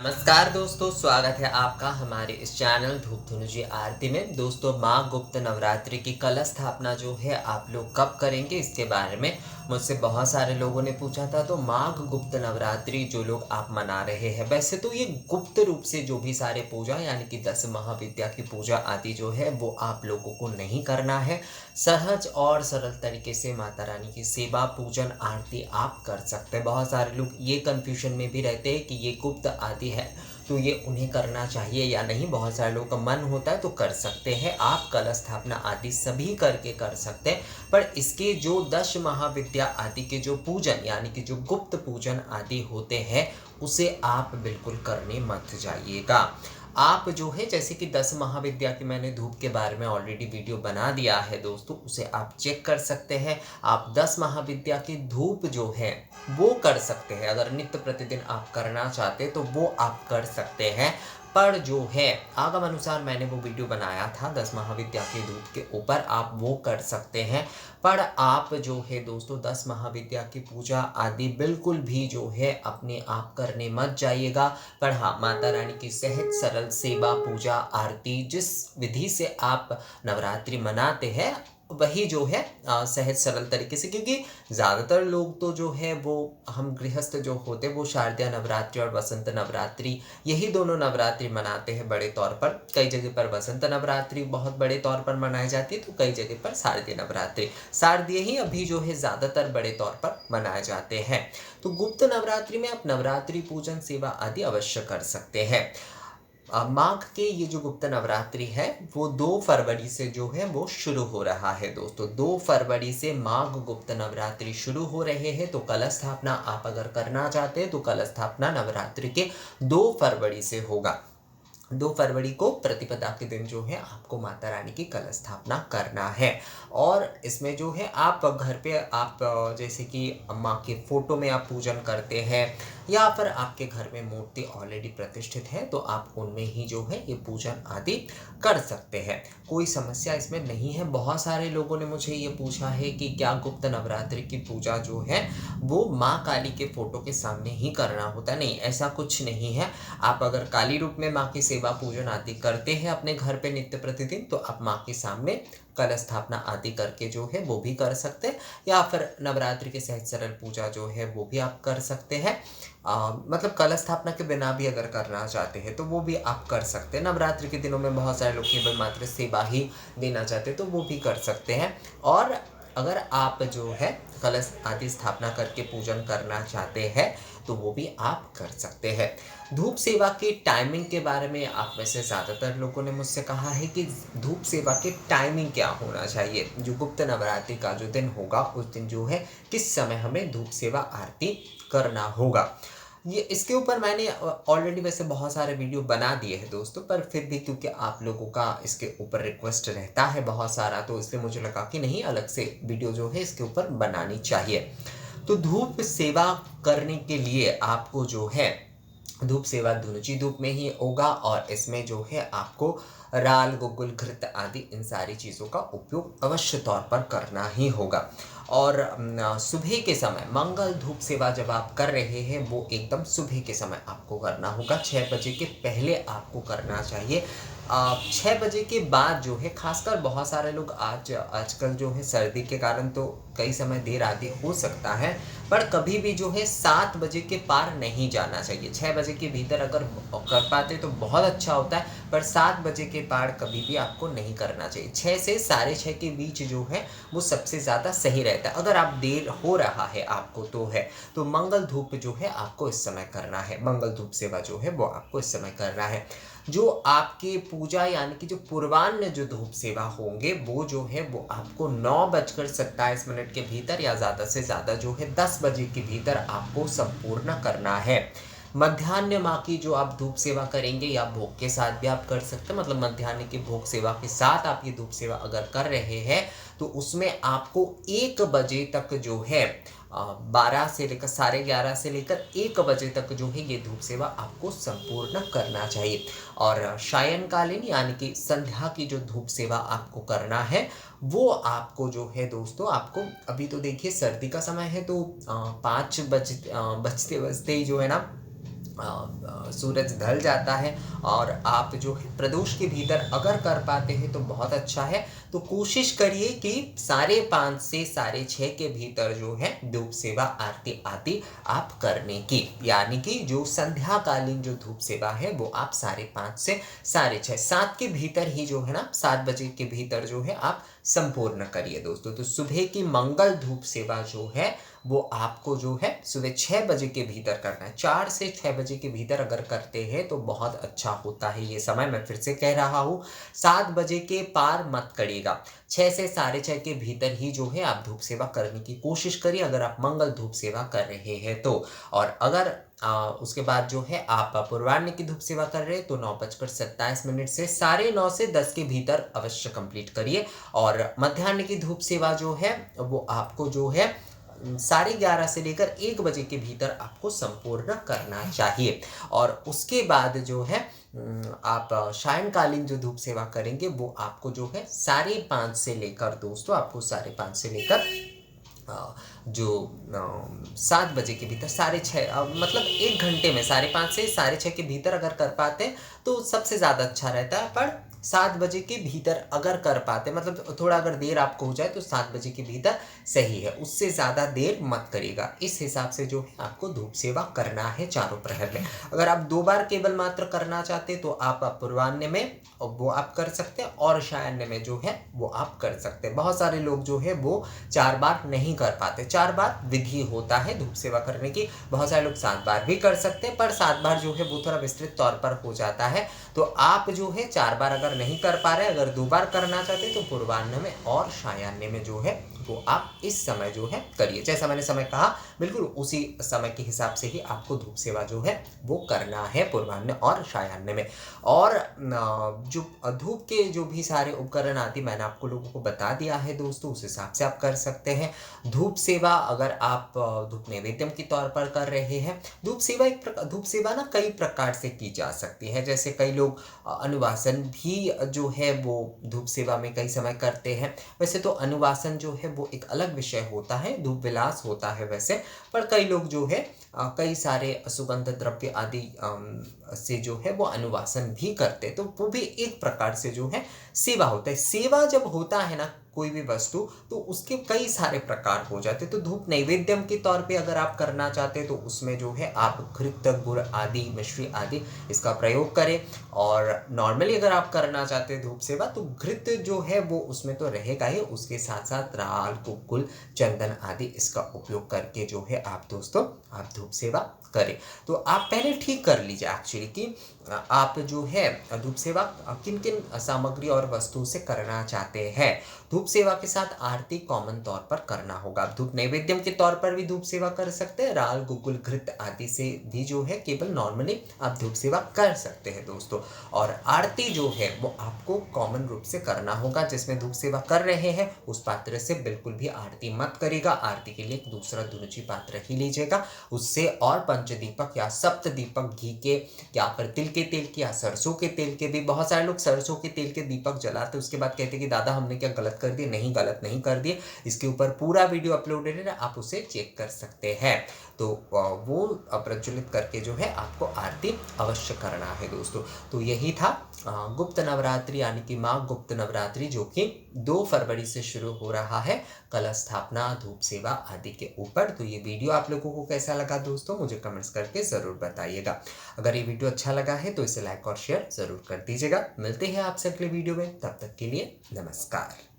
नमस्कार दोस्तों, स्वागत है आपका हमारे इस चैनल धूप धुनुजी आरती में। दोस्तों, माँ गुप्त नवरात्रि की कलश स्थापना जो है आप लोग कब करेंगे, इसके बारे में मुझसे बहुत सारे लोगों ने पूछा था। तो माघ गुप्त नवरात्रि जो लोग आप मना रहे हैं, वैसे तो ये गुप्त रूप से जो भी सारे पूजा यानी कि 10 महाविद्या की पूजा आदि जो है वो आप लोगों को नहीं करना है। सहज और सरल तरीके से माता रानी की सेवा पूजन आरती आप कर सकते हैं। बहुत सारे लोग ये कन्फ्यूजन में भी रहते हैं कि ये गुप्त आदि है तो ये उन्हें करना चाहिए या नहीं। बहुत सारे लोगों का मन होता है तो कर सकते हैं, आप कलश स्थापना आदि सभी करके कर सकते हैं। पर इसके जो 10 महाविद्या आदि के जो पूजन यानी कि जो गुप्त पूजन आदि होते हैं उसे आप बिल्कुल करने मत जाइएगा। आप जो है जैसे कि 10 महाविद्या की मैंने धूप के बारे में ऑलरेडी वीडियो बना दिया है दोस्तों, उसे आप चेक कर सकते हैं। आप 10 महाविद्या की धूप जो है वो कर सकते हैं। अगर नित्य प्रतिदिन आप करना चाहते तो वो आप कर सकते हैं। पर जो है आगम अनुसार मैंने वो वीडियो बनाया था 10 महाविद्या के धूप के ऊपर, आप वो कर सकते हैं। पर आप जो है दोस्तों 10 महाविद्या की पूजा आदि बिल्कुल भी जो है अपने आप करने मत जाइएगा। पर हाँ, माता रानी की सहज सरल सेवा पूजा आरती जिस विधि से आप नवरात्रि मनाते हैं वही जो है सहज सरल तरीके से, क्योंकि ज़्यादातर लोग तो जो है वो हम गृहस्थ जो होते हैं वो शारदीय नवरात्रि और वसंत नवरात्रि यही दोनों नवरात्रि मनाते हैं बड़े तौर पर। कई जगह पर वसंत नवरात्रि बहुत बड़े तौर पर मनाई जाती है तो कई जगह पर शारदीय नवरात्रि, शारदीय ही अभी जो है ज़्यादातर बड़े तौर पर मनाए जाते हैं। तो गुप्त नवरात्रि में आप नवरात्रि पूजन सेवा आदि अवश्य कर सकते हैं। माघ के ये जो गुप्त नवरात्रि है वो 2 फरवरी से जो है वो शुरू हो रहा है दोस्तों। 2 फरवरी से माघ गुप्त नवरात्रि शुरू हो रहे हैं। तो कलश स्थापना आप अगर करना चाहते हैं तो कलश स्थापना नवरात्रि के 2 फरवरी से होगा। 2 फरवरी को प्रतिपदा के दिन जो है आपको माता रानी की कलश स्थापना करना है। और इसमें जो है आप घर पे आप जैसे कि माँ के फोटो में आप पूजन करते हैं या फिर आपके घर में मूर्ति ऑलरेडी प्रतिष्ठित है तो आप उनमें ही जो है ये पूजन आदि कर सकते हैं। कोई समस्या इसमें नहीं है। बहुत सारे लोगों ने मुझे ये पूछा है कि क्या गुप्त नवरात्रि की पूजा जो है वो माँ काली के फोटो के सामने ही करना होता है? नहीं, ऐसा कुछ नहीं है। आप अगर काली रूप में माँ की सेवा पूजन आदि करते हैं अपने घर पे नित्य प्रतिदिन तो आप माँ के सामने कलश स्थापना आदि करके जो है वो भी कर सकते हैं, या फिर नवरात्रि के सहज सरल पूजा जो है वो भी आप कर सकते हैं। मतलब कलश स्थापना के बिना भी अगर करना चाहते हैं तो वो भी आप कर सकते हैं। नवरात्रि के दिनों में बहुत सारे लोग केवल मात्र सेवा ही देना चाहते हैं तो वो भी कर सकते हैं। और अगर आप जो है कलश आदि स्थापना करके पूजन करना चाहते हैं तो वो भी आप कर सकते हैं। धूप सेवा की टाइमिंग के बारे में आप में से ज़्यादातर लोगों ने मुझसे कहा है कि धूप सेवा की टाइमिंग क्या होना चाहिए। जो गुप्त नवरात्रि का जो दिन होगा उस दिन जो है किस समय हमें धूप सेवा आरती करना होगा, ये इसके ऊपर मैंने ऑलरेडी वैसे बहुत सारे वीडियो बना दिए हैं दोस्तों। पर फिर भी क्योंकि आप लोगों का इसके ऊपर रिक्वेस्ट रहता है बहुत सारा, तो इसलिए मुझे लगा कि नहीं, अलग से वीडियो जो है इसके ऊपर बनानी चाहिए। तो धूप सेवा करने के लिए आपको जो है धूप सेवा धुनुची धूप में ही होगा और इसमें जो है आपको राल गुग्गुल घृत आदि इन सारी चीज़ों का उपयोग अवश्य तौर पर करना ही होगा। और सुबह के समय मंगल धूप सेवा जब आप कर रहे हैं वो एकदम सुबह के समय आपको करना होगा। 6 बजे के पहले आपको करना चाहिए। 6 बजे के बाद जो है खासकर बहुत सारे लोग आजकल जो है सर्दी के कारण तो कई समय देर आदि हो सकता है, पर कभी भी जो है 7 बजे के पार नहीं जाना चाहिए। 6 बजे के भीतर अगर कर पाते तो बहुत अच्छा होता है, पर 7 बजे के पार कभी भी आपको नहीं करना चाहिए। 6 से 6:30 के बीच जो है वो सबसे ज़्यादा सही रहता है। अगर आप देर हो रहा है आपको तो मंगल धूप जो है आपको इस समय करना है। मंगल धूप सेवा जो है वो आपको इस समय करना है। जो आपके पूजा यानी कि जो पूर्वाह्न जो धूप सेवा होंगे वो जो है वो आपको 9:27 के भीतर या ज़्यादा से ज़्यादा जो है 10 बजे के भीतर आपको संपूर्ण करना है। मध्याह्न माँ की जो आप धूप सेवा करेंगे या भोग के साथ भी आप कर सकते हैं, मतलब मध्याह्न की भोग सेवा के साथ आप ये धूप सेवा अगर कर रहे हैं तो उसमें आपको 1 बजे तक जो है 12 से लेकर 11:30 से लेकर 1 बजे तक जो है ये धूप सेवा आपको संपूर्ण करना चाहिए। और सायंकालीन यानी कि संध्या की जो धूप सेवा आपको करना है वो आपको जो है दोस्तों, आपको अभी तो देखिए सर्दी का समय है तो 5 बजते बजते ही जो है ना सूरज ढल जाता है और आप जो है प्रदोष के भीतर अगर कर पाते हैं तो बहुत अच्छा है। तो कोशिश करिए कि 5:30 से 6:30 के भीतर जो है धूप सेवा आरती आदि आप करने की, यानी कि जो संध्याकालीन जो धूप सेवा है वो आप 5:30 से 6:30 7 के भीतर ही जो है ना 7 बजे के भीतर जो है आप संपूर्ण करिए दोस्तों। तो सुबह की मंगल धूप सेवा जो है वो आपको जो है सुबह 6 बजे के भीतर करना है। 4 से 6 बजे के भीतर अगर करते हैं तो बहुत अच्छा होता है ये समय। मैं फिर से कह रहा हूँ, 7 बजे के पार मत करिएगा। 6 से 6:30 के भीतर ही जो है आप धूप सेवा करने की कोशिश करिए अगर आप मंगल धूप सेवा कर रहे हैं तो। और अगर उसके बाद जो है आप पूर्वाह्न की धूप सेवा कर रहे हैं तो 9:27 से 9:30 से 10 के भीतर अवश्य कंप्लीट करिए। और मध्याह्न की धूप सेवा जो है वो आपको जो है 11:30 से लेकर 1 बजे के भीतर आपको संपूर्ण करना चाहिए। और उसके बाद जो है आप सायंकालीन जो धूप सेवा करेंगे वो आपको जो है 5:30 से लेकर दोस्तों आपको 5:30 से लेकर जो 7 बजे के भीतर 6:30 मतलब 1 घंटे में 5:30 से 6:30 के भीतर अगर कर पाते हैं तो सबसे ज़्यादा अच्छा रहता है। पर 7 बजे के भीतर अगर कर पाते मतलब थोड़ा अगर देर आपको हो जाए तो 7 बजे के भीतर सही है, उससे ज़्यादा देर मत करिएगा। इस हिसाब से जो है आपको धूप सेवा करना है चारों प्रहर में। अगर आप 2 बार केवल मात्र करना चाहते तो आप पूर्वाह्न में वो आप कर सकते हैं और सायाह्न में जो है वो आप कर सकते हैं। बहुत सारे लोग जो है वो 4 बार नहीं कर पाते। 4 बार विधि होता है धूप सेवा करने की। बहुत सारे लोग 7 बार भी कर सकते हैं, पर 7 बार जो है वो थोड़ा विस्तृत तौर पर हो जाता है। तो आप जो है 4 बार अगर नहीं कर पा रहे, अगर 2 बार करना चाहते तो पूर्वाह्न में और सायाह्न में जो है वो आप इस समय जो है करिए। जैसा मैंने समय कहा बिल्कुल उसी समय के हिसाब से ही आपको धूप सेवा जो है वो करना है पूर्वाह्न और सायाह्न में। और जो धूप के जो भी सारे उपकरण आदि मैंने आपको लोगों को बता दिया है दोस्तों, उस हिसाब से आप कर सकते हैं धूप सेवा। अगर आप धूप नैवेद्यम के तौर पर कर रहे हैं, धूप सेवा ना कई प्रकार से की जा सकती है। जैसे कई लोग अनुवासन भी जो है वो धूप सेवा में कई समय करते हैं। वैसे तो अनुवासन जो है वो एक अलग विषय होता है, धूप विलास होता है वैसे, पर कई लोग जो है कई सारे सुगंध द्रव्य आदि से जो है वो अनुवासन भी करते हैं। तो वो भी एक प्रकार से जो है सेवा होता है। सेवा जब होता है ना कोई भी वस्तु तो उसके कई सारे प्रकार हो जाते हैं। तो धूप नैवेद्यम के तौर पे अगर आप करना चाहते हैं तो उसमें जो है आप घृत गुड़ आदि मिश्री आदि इसका प्रयोग करें। और नॉर्मली अगर आप करना चाहते हैं धूप सेवा तो घृत जो है वो उसमें तो रहेगा ही, उसके साथ साथ राल कुकुल चंदन आदि इसका उपयोग करके जो है आप दोस्तों आप धूप सेवा करें। तो आप पहले ठीक कर लीजिए एक्चुअली कि आप जो है धूप सेवा किन किन सामग्री और वस्तुओं से करना चाहते हैं। धूप सेवा के साथ आरती कॉमन तौर पर करना होगा। धूप नैवेद्यम के तौर पर भी धूप सेवा कर सकते हैं, राल गुगुल घृत आदि से भी जो है केवल नॉर्मली आप धूप सेवा कर सकते हैं दोस्तों। और आरती जो है वो आपको कॉमन रूप से करना होगा। जिसमें धूप सेवा कर रहे हैं उस पात्र से बिल्कुल भी आरती मत करिएगा। आरती के लिए एक दूसरा धुनुची पात्र ही लीजिएगा, उससे और पंचदीपक या सप्त दीपक घी के या फिर तिल के तेल के या सरसों के तेल के भी, बहुत सारे लोग सरसों के तेल के दीपक जलाते उसके बाद कहते कि दादा हमने क्या गलत कर दिए। नहीं, गलत नहीं कर दिए, इसके ऊपर पूरा वीडियो अपलोडेड है, आप उसे चेक कर सकते हैं। तो वो प्रज्वलित करके जो है आपको आरती अवश्य करना है दोस्तों। तो यही था गुप्त नवरात्रि यानी कि माँ गुप्त नवरात्रि जो कि 2 फरवरी से शुरू हो रहा है, कलश स्थापना धूप सेवा आदि के ऊपर। तो ये वीडियो आप लोगों को कैसा लगा दोस्तों मुझे कमेंट्स करके ज़रूर बताइएगा। अगर ये वीडियो अच्छा लगा है तो इसे लाइक और शेयर ज़रूर कर दीजिएगा। मिलते हैं आपसे अगले वीडियो में, तब तक के लिए नमस्कार।